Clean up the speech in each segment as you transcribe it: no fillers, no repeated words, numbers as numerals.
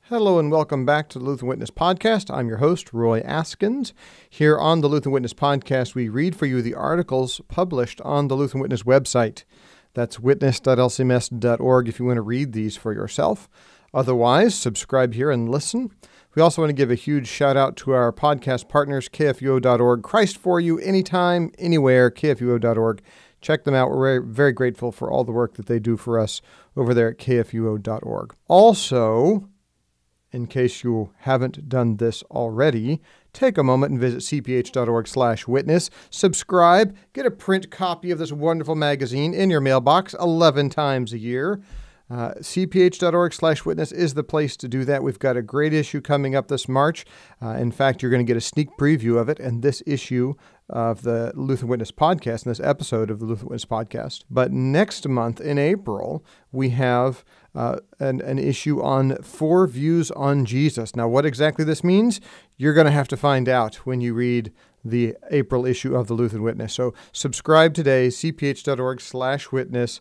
Hello and welcome back to the Lutheran Witness Podcast. I'm your host, Roy Askins. Here on the Lutheran Witness Podcast, we read for you the articles published on the Lutheran Witness website. That's witness.lcms.org if you want to read these for yourself. Otherwise, subscribe here and listen. We also want to give a huge shout out to our podcast partners, kfuo.org. Christ for you, anytime, anywhere, kfuo.org. Check them out. We're very, very grateful for all the work that they do for us over there at kfuo.org. Also, in case you haven't done this already, take a moment and visit cph.org/witness. Subscribe. Get a print copy of this wonderful magazine in your mailbox 11 times a year. cph.org/witness is the place to do that. We've got a great issue coming up this March. In fact, you're going to get a sneak preview of it in this issue of the Lutheran Witness Podcast, in this episode of the Lutheran Witness Podcast. But next month in April, we have an issue on 4 views on Jesus. Now, what exactly this means, you're going to have to find out when you read the April issue of the Lutheran Witness. So subscribe today, cph.org/witness.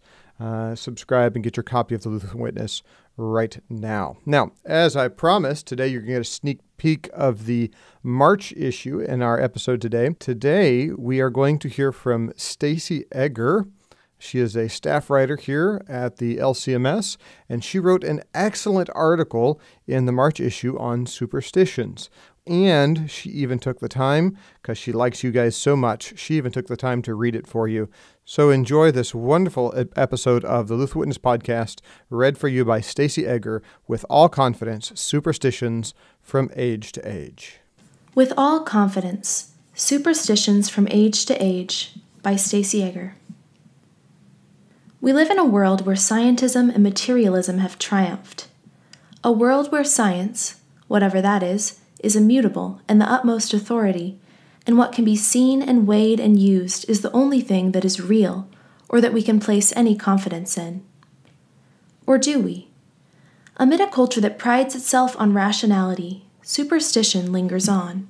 Subscribe and get your copy of the Lutheran Witness right now. Now, as I promised, today you're going to get a sneak peek of the March issue in our episode today. Today, we are going to hear from Stacey Egger. She is a staff writer here at the LCMS, and she wrote an excellent article in the March issue on superstitions. And she even took the time, because she likes you guys so much, she even took the time to read it for you. So enjoy this wonderful episode of the Lutheran Witness Podcast, read for you by Stacey Egger, with all confidence, Superstitions from Age to Age. With All Confidence, Superstitions from Age to Age by Stacey Egger. We live in a world where scientism and materialism have triumphed. A world where science, whatever that is immutable and the utmost authority, and what can be seen and weighed and used is the only thing that is real, or that we can place any confidence in. Or do we? Amid a culture that prides itself on rationality, superstition lingers on.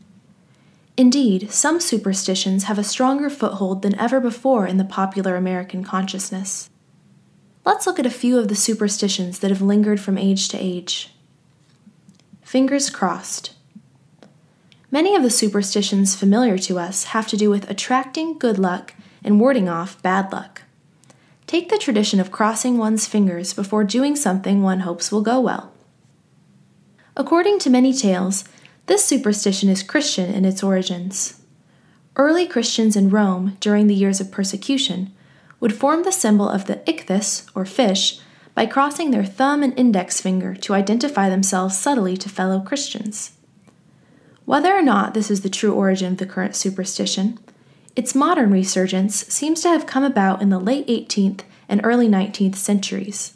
Indeed, some superstitions have a stronger foothold than ever before in the popular American consciousness. Let's look at a few of the superstitions that have lingered from age to age. Fingers crossed. Many of the superstitions familiar to us have to do with attracting good luck and warding off bad luck. Take the tradition of crossing one's fingers before doing something one hopes will go well. According to many tales, this superstition is Christian in its origins. Early Christians in Rome, during the years of persecution, would form the symbol of the ichthys, or fish, by crossing their thumb and index finger to identify themselves subtly to fellow Christians. Whether or not this is the true origin of the current superstition, its modern resurgence seems to have come about in the late 18th and early 19th centuries.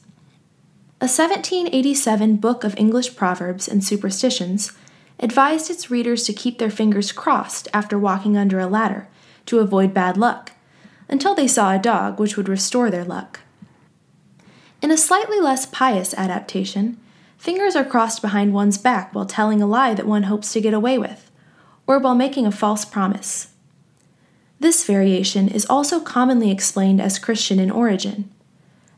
A 1787 book of English proverbs and superstitions advised its readers to keep their fingers crossed after walking under a ladder to avoid bad luck, until they saw a dog which would restore their luck. In a slightly less pious adaptation, fingers are crossed behind one's back while telling a lie that one hopes to get away with, or while making a false promise. This variation is also commonly explained as Christian in origin,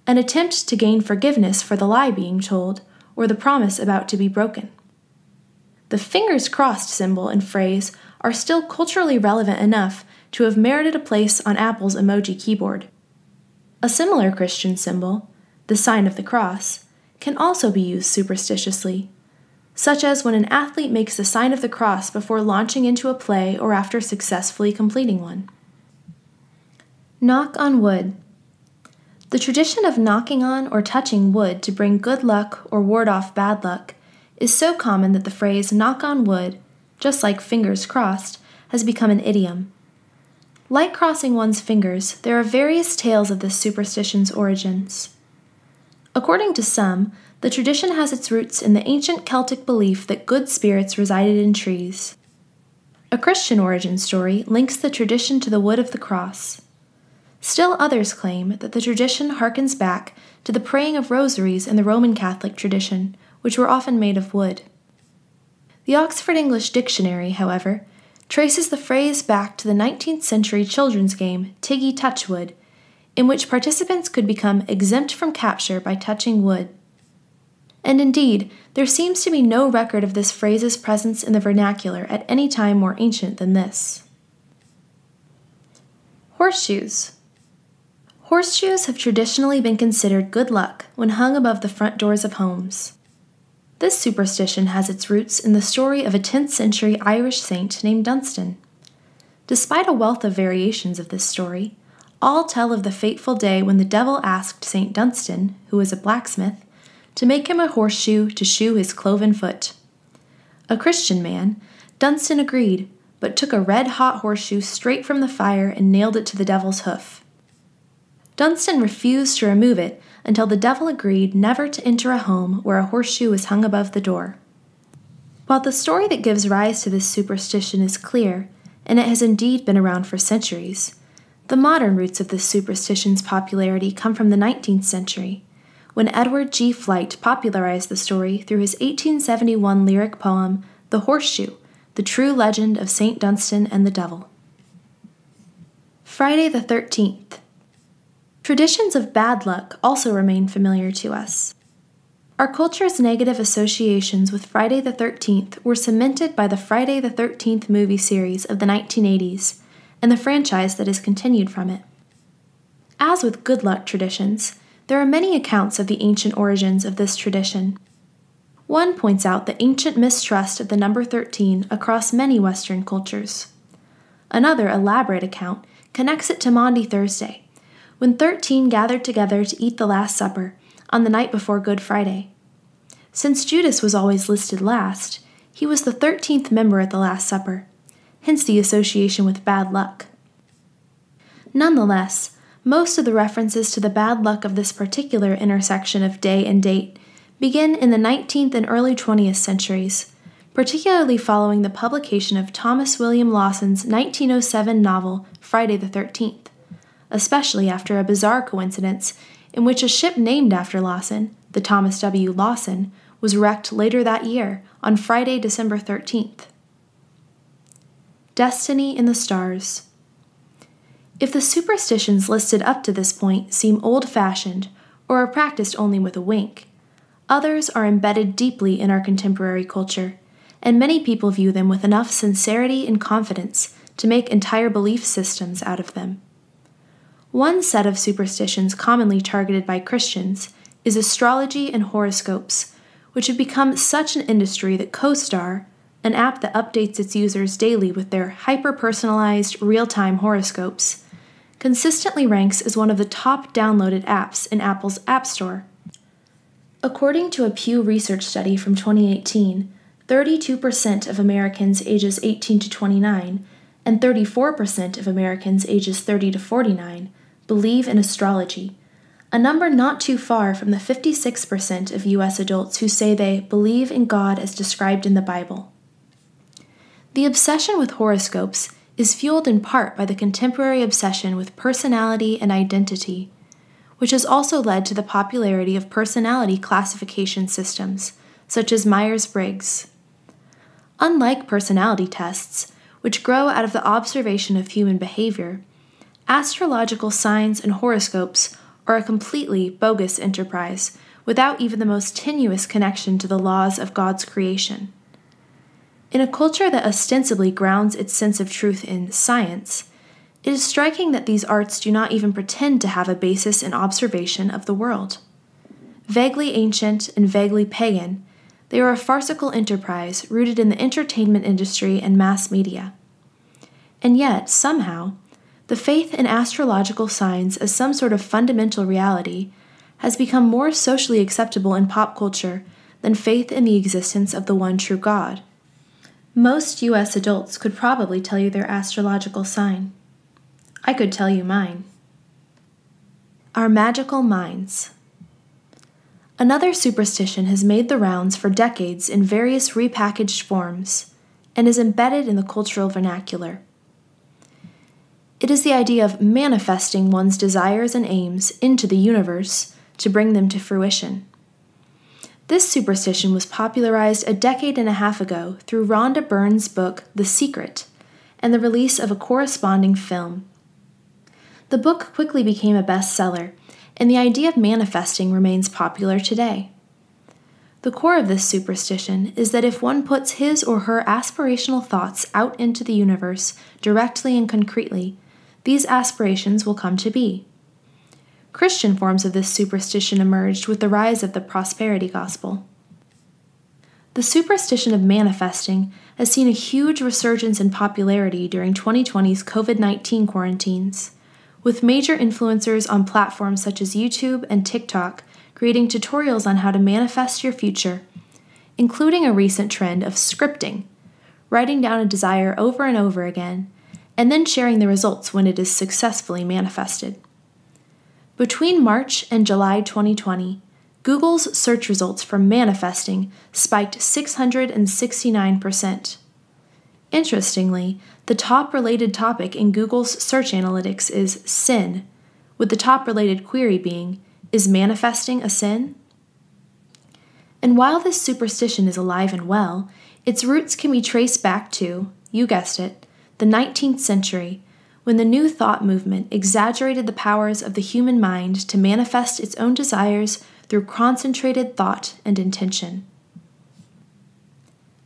an attempt to gain forgiveness for the lie being told or the promise about to be broken. The fingers crossed symbol and phrase are still culturally relevant enough to have merited a place on Apple's emoji keyboard. A similar Christian symbol, the sign of the cross, can also be used superstitiously, such as when an athlete makes the sign of the cross before launching into a play or after successfully completing one. Knock on wood. The tradition of knocking on or touching wood to bring good luck or ward off bad luck is so common that the phrase knock on wood, just like fingers crossed, has become an idiom. Like crossing one's fingers, there are various tales of this superstition's origins. According to some, the tradition has its roots in the ancient Celtic belief that good spirits resided in trees. A Christian origin story links the tradition to the wood of the cross. Still others claim that the tradition harkens back to the praying of rosaries in the Roman Catholic tradition, which were often made of wood. The Oxford English Dictionary, however, traces the phrase back to the 19th century children's game Tiggy Touchwood, in which participants could become exempt from capture by touching wood. and indeed, there seems to be no record of this phrase's presence in the vernacular at any time more ancient than this. Horseshoes. Horseshoes have traditionally been considered good luck when hung above the front doors of homes. This superstition has its roots in the story of a 10th century Irish saint named Dunstan. Despite a wealth of variations of this story, all tell of the fateful day when the devil asked St. Dunstan, who was a blacksmith, to make him a horseshoe to shoe his cloven foot. A Christian man, Dunstan agreed, but took a red-hot horseshoe straight from the fire and nailed it to the devil's hoof. Dunstan refused to remove it until the devil agreed never to enter a home where a horseshoe was hung above the door. While the story that gives rise to this superstition is clear, and it has indeed been around for centuries, the modern roots of this superstition's popularity come from the 19th century, when Edward G. Flight popularized the story through his 1871 lyric poem, The Horseshoe, the True Legend of St. Dunstan and the Devil. Friday the 13th. Traditions of bad luck also remain familiar to us. Our culture's negative associations with Friday the 13th were cemented by the Friday the 13th movie series of the 1980s and the franchise that has continued from it. As with good luck traditions, there are many accounts of the ancient origins of this tradition. One points out the ancient mistrust of the number 13 across many Western cultures. Another elaborate account connects it to Maundy Thursday, when 13 gathered together to eat the Last Supper on the night before Good Friday. Since Judas was always listed last, he was the 13th member at the Last Supper, hence the association with bad luck. Nonetheless, most of the references to the bad luck of this particular intersection of day and date begin in the 19th and early 20th centuries, particularly following the publication of Thomas William Lawson's 1907 novel Friday the 13th, especially after a bizarre coincidence in which a ship named after Lawson, the Thomas W. Lawson, was wrecked later that year on Friday, December 13th. Destiny in the Stars. If the superstitions listed up to this point seem old-fashioned or are practiced only with a wink, others are embedded deeply in our contemporary culture, and many people view them with enough sincerity and confidence to make entire belief systems out of them. One set of superstitions commonly targeted by Christians is astrology and horoscopes, which have become such an industry that CoStar, an app that updates its users daily with their hyper-personalized, real-time horoscopes, consistently ranks as one of the top downloaded apps in Apple's App Store. According to a Pew Research study from 2018, 32% of Americans ages 18 to 29 and 34% of Americans ages 30 to 49 believe in astrology, a number not too far from the 56% of U.S. adults who say they believe in God as described in the Bible. The obsession with horoscopes is fueled in part by the contemporary obsession with personality and identity, which has also led to the popularity of personality classification systems, such as Myers-Briggs. Unlike personality tests, which grow out of the observation of human behavior, astrological signs and horoscopes are a completely bogus enterprise without even the most tenuous connection to the laws of God's creation. In a culture that ostensibly grounds its sense of truth in science, it is striking that these arts do not even pretend to have a basis in observation of the world. Vaguely ancient and vaguely pagan, they are a farcical enterprise rooted in the entertainment industry and mass media. And yet, somehow, the faith in astrological signs as some sort of fundamental reality has become more socially acceptable in pop culture than faith in the existence of the one true God. Most U.S. adults could probably tell you their astrological sign. I could tell you mine. Our magical minds. Another superstition has made the rounds for decades in various repackaged forms and is embedded in the cultural vernacular. It is the idea of manifesting one's desires and aims into the universe to bring them to fruition. This superstition was popularized a decade and a half ago through Rhonda Byrne's book, The Secret, and the release of a corresponding film. The book quickly became a bestseller, and the idea of manifesting remains popular today. The The core of this superstition is that if one puts his or her aspirational thoughts out into the universe directly and concretely, these aspirations will come to be. Christian forms of this superstition emerged with the rise of the prosperity gospel. The superstition of manifesting has seen a huge resurgence in popularity during 2020's COVID-19 quarantines, with major influencers on platforms such as YouTube and TikTok creating tutorials on how to manifest your future, including a recent trend of scripting, writing down a desire over and over again, and then sharing the results when it is successfully manifested. Between March and July 2020, Google's search results for manifesting spiked 669%. Interestingly, the top related topic in Google's search analytics is sin, with the top related query being, "Is manifesting a sin?" And while this superstition is alive and well, its roots can be traced back to, you guessed it, the 19th century, when the New Thought movement exaggerated the powers of the human mind to manifest its own desires through concentrated thought and intention.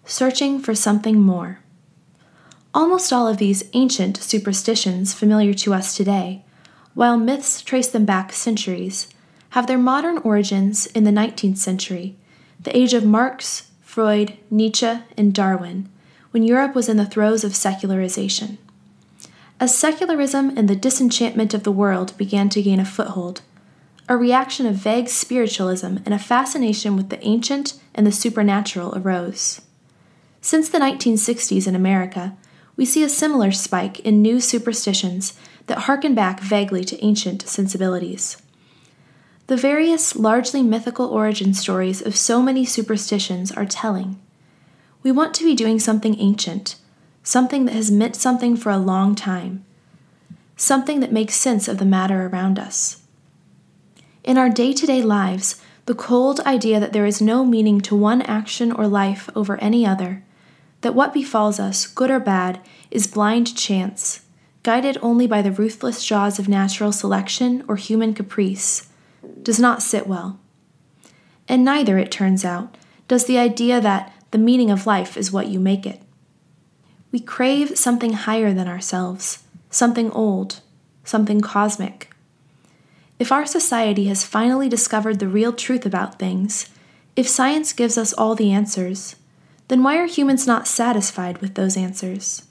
Searching for something more. Almost all of these ancient superstitions familiar to us today, while myths trace them back centuries, have their modern origins in the 19th century, the age of Marx, Freud, Nietzsche, and Darwin, when Europe was in the throes of secularization. As secularism and the disenchantment of the world began to gain a foothold, a reaction of vague spiritualism and a fascination with the ancient and the supernatural arose. Since the 1960s in America, we see a similar spike in new superstitions that harken back vaguely to ancient sensibilities. The various largely mythical origin stories of so many superstitions are telling. We want to be doing something ancient, something that has meant something for a long time, something that makes sense of the matter around us. In our day-to-day lives, the cold idea that there is no meaning to one action or life over any other, that what befalls us, good or bad, is blind chance, guided only by the ruthless jaws of natural selection or human caprice, does not sit well. And neither, it turns out, does the idea that the meaning of life is what you make it. We crave something higher than ourselves, something old, something cosmic. If our society has finally discovered the real truth about things, if science gives us all the answers, then why are humans not satisfied with those answers?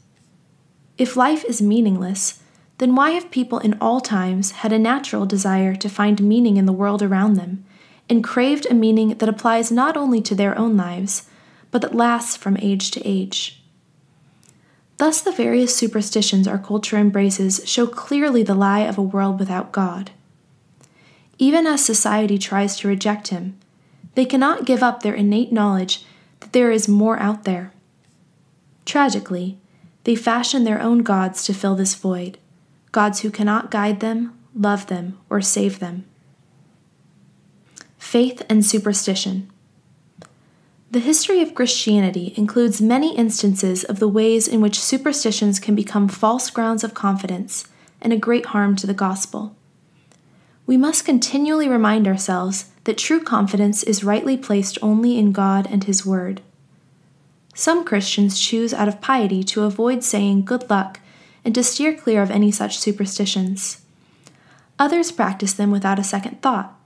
If life is meaningless, then why have people in all times had a natural desire to find meaning in the world around them, and craved a meaning that applies not only to their own lives, but that lasts from age to age? Thus, the various superstitions our culture embraces show clearly the lie of a world without God. Even as society tries to reject him, they cannot give up their innate knowledge that there is more out there. Tragically, they fashion their own gods to fill this void, gods who cannot guide them, love them, or save them. Faith and superstition. The history of Christianity includes many instances of the ways in which superstitions can become false grounds of confidence and a great harm to the gospel. We must continually remind ourselves that true confidence is rightly placed only in God and His Word. Some Christians choose out of piety to avoid saying good luck and to steer clear of any such superstitions. Others practice them without a second thought.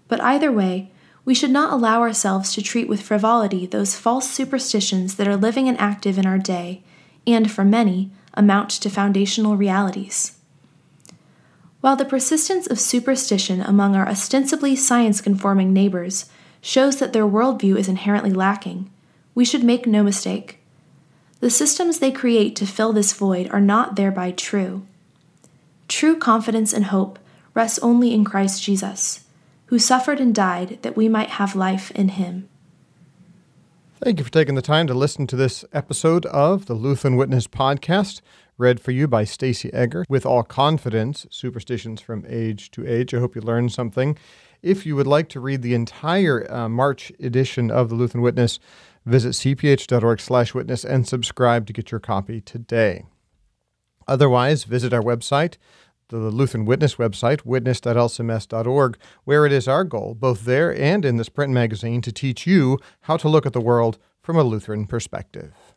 But either way, we should not allow ourselves to treat with frivolity those false superstitions that are living and active in our day, and, for many, amount to foundational realities. While the persistence of superstition among our ostensibly science-conforming neighbors shows that their worldview is inherently lacking, we should make no mistake. The systems they create to fill this void are not thereby true. True confidence and hope rests only in Christ Jesus, who suffered and died that we might have life in Him. Thank you for taking the time to listen to this episode of the Lutheran Witness podcast, read for you by Stacey Egger. With all confidence, Superstitions from Age to Age. I hope you learned something. If you would like to read the entire March edition of the Lutheran Witness, visit cph.org/witness and subscribe to get your copy today. Otherwise, visit our website, the Lutheran Witness website, witness.lcms.org, where it is our goal, both there and in this print magazine, to teach you how to look at the world from a Lutheran perspective.